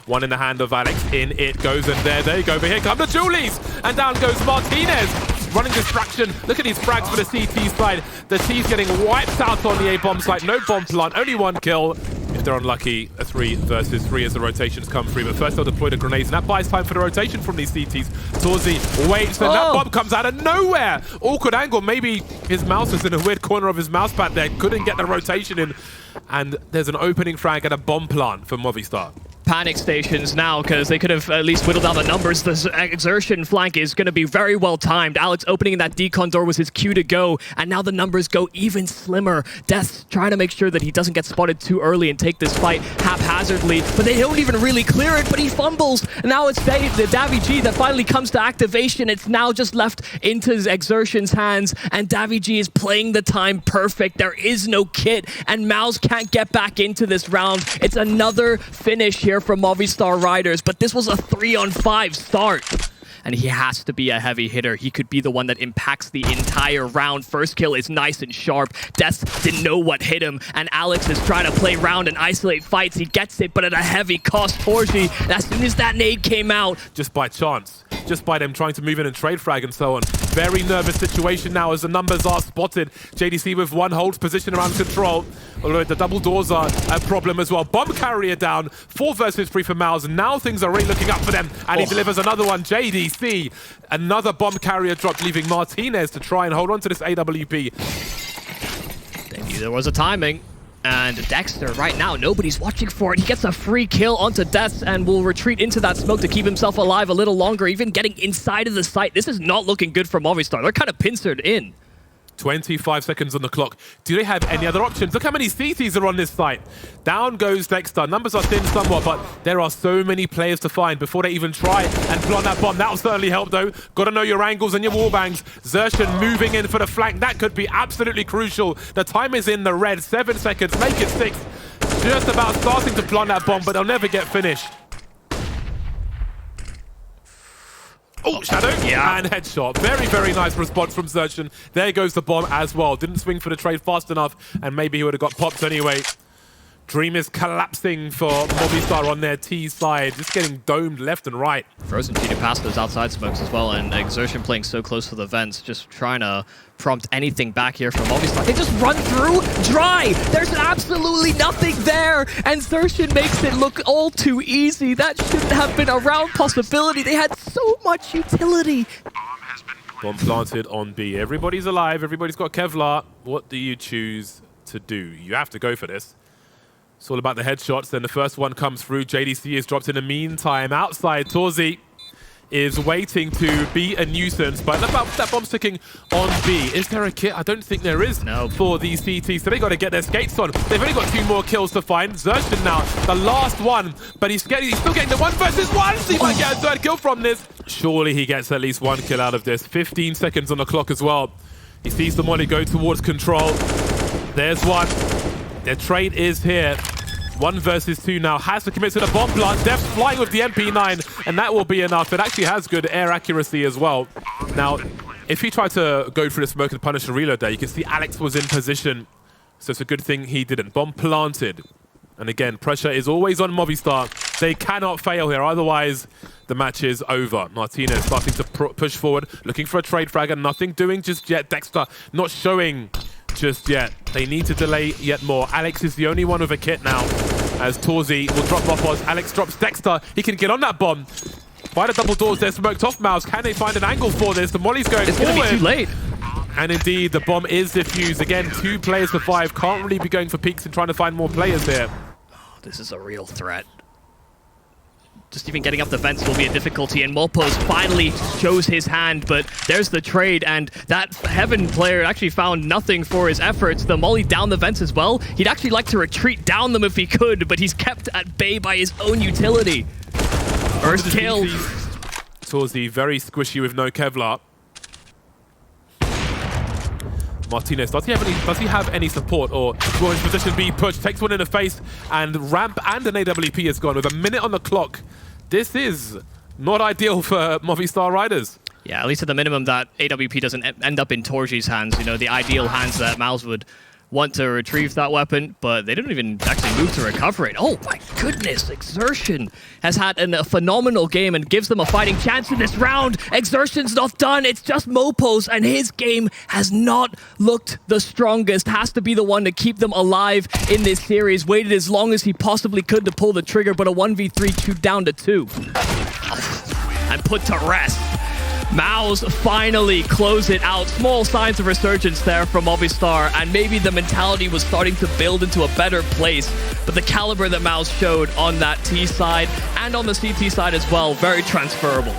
One in the hand of Alex. In it goes, and there they go. But here come the Julies! And down goes Martinez. Running distraction. Look at these frags for the CT side. The T's getting wiped out on the A-bomb site. No bomb plant, only one kill. If they're unlucky, a 3 versus 3 as the rotations come through. But first they'll deploy the grenades, and that buys time for the rotation from these CTs. forZe waits, and that bomb comes out of nowhere. Awkward angle. Maybe his mouse is in a weird corner of his mouse pad there. Couldn't get the rotation in. And there's an opening frag and a bomb plant for Movistar. Panic stations now, because they could have at least whittled down the numbers. This exertion flank is going to be very well timed. Alex opening that decon door was his cue to go, and now the numbers go even slimmer. Death's trying to make sure that he doesn't get spotted too early and take this fight haphazardly, but they don't even really clear it, but he fumbles. And now it's the Davy that finally comes to activation. It's now just left into his exertion's hands, and Davy is playing the time perfect. There is no kit, and MOUZ can't get back into this round. It's another finish here from Movistar Riders, but this was a 3-on-5 start. And he has to be a heavy hitter. He could be the one that impacts the entire round. First kill is nice and sharp. Death didn't know what hit him, and Alex is trying to play round and isolate fights. He gets it, but at a heavy cost. forZe, as soon as that nade came out, just by chance, just by them trying to move in and trade frag and so on. Very nervous situation now as the numbers are spotted. JDC with one hold position around control. Although the double doors are a problem as well. Bomb carrier down. 4 versus 3 for MOUZ. Now things are really looking up for them. And he delivers another one. JDC. Another bomb carrier drop, leaving Martinez to try and hold on to this AWP. They knew there was a timing. And Dexter, right now, nobody's watching for it. He gets a free kill onto Death and will retreat into that smoke to keep himself alive a little longer, even getting inside of the site. This is not looking good for Movistar. They're kind of pincered in. 25 seconds on the clock. Do they have any other options? Look how many CTs are on this site. Down goes Dexter. Numbers are thin somewhat, but there are so many players to find before they even try and plant that bomb. That'll certainly help, though. Got to know your angles and your wallbangs. Xertion moving in for the flank. That could be absolutely crucial. The time is in the red. 7 seconds. Make it 6. Just about starting to plant that bomb, but they'll never get finished. Oh, Shadow, yeah, and headshot. Very, very nice response from Xertion. There goes the bomb as well. Didn't swing for the trade fast enough, and maybe he would have got popped anyway. Dream is collapsing for Movistar on their T side, just getting domed left and right. Frozen cheating past those outside smokes as well, and Exertion playing so close to the vents, just trying to prompt anything back here from Movistar. They just run through dry. There's absolutely nothing there, and Xertion makes it look all too easy. That shouldn't have been a round possibility. They had so much utility. Bomb planted on B. Everybody's alive. Everybody's got Kevlar. What do you choose to do? You have to go for this. It's all about the headshots. Then the first one comes through. JDC is dropped in the meantime. Outside, forZe is waiting to be a nuisance, but that bomb's ticking on B. Is there a kit? I don't think there is for these CTs, so they got to get their skates on. They've only got 2 more kills to find. Xertion now, the last one, but he's still getting the 1 versus 1, so he might get a 3rd kill from this. Surely he gets at least 1 kill out of this. 15 seconds on the clock as well. He sees the molly go towards control. There's one. Their trade is here. 1 versus 2 now. Has to commit to the bomb plant. Death flying with the MP9, and that will be enough. It actually has good air accuracy as well. Now, if he tried to go through the smoke and punish the reload there, you can see Alex was in position. So it's a good thing he didn't. Bomb planted. And again, pressure is always on Movistar. They cannot fail here, otherwise the match is over. Martinez starting to push forward, looking for a trade frag, and nothing doing just yet. Dexter not showing just yet. They need to delay yet more. Alex is the only one with a kit now, as forZe will drop Mopos. Alex drops Dexter. He can get on that bomb. By the double doors, they're smoked off MOUZ. Can they find an angle for this? The molly's going forward. It's going to be too late. And indeed, the bomb is defused. Again, 2 players for 5. Can't really be going for peaks and trying to find more players here. Oh, this is a real threat. Just even getting up the vents will be a difficulty, and Mopos finally shows his hand, but there's the trade, and that Heaven player actually found nothing for his efforts. The molly down the vents as well. He'd actually like to retreat down them if he could, but he's kept at bay by his own utility. First kill. forZe very squishy with no Kevlar. Martinez, does he have any support, or will his position be pushed? Takes one in the face, and ramp and an AWP is gone with a minute on the clock. This is not ideal for Movistar Riders. Yeah, at least at the minimum that AWP doesn't end up in torZe's hands, you know, the ideal hands that MOUZ would want to retrieve that weapon, but they didn't even actually move to recover it. Oh my goodness, Exertion has had a phenomenal game and gives them a fighting chance in this round. Exertion's not done, it's just Mopos, and his game has not looked the strongest. Has to be the one to keep them alive in this series. Waited as long as he possibly could to pull the trigger, but a 1v3 shoot down to 2. And put to rest. MOUZ finally close it out. Small signs of resurgence there from Movistar, and maybe the mentality was starting to build into a better place. But the caliber that MOUZ showed on that T side and on the CT side as well, very transferable.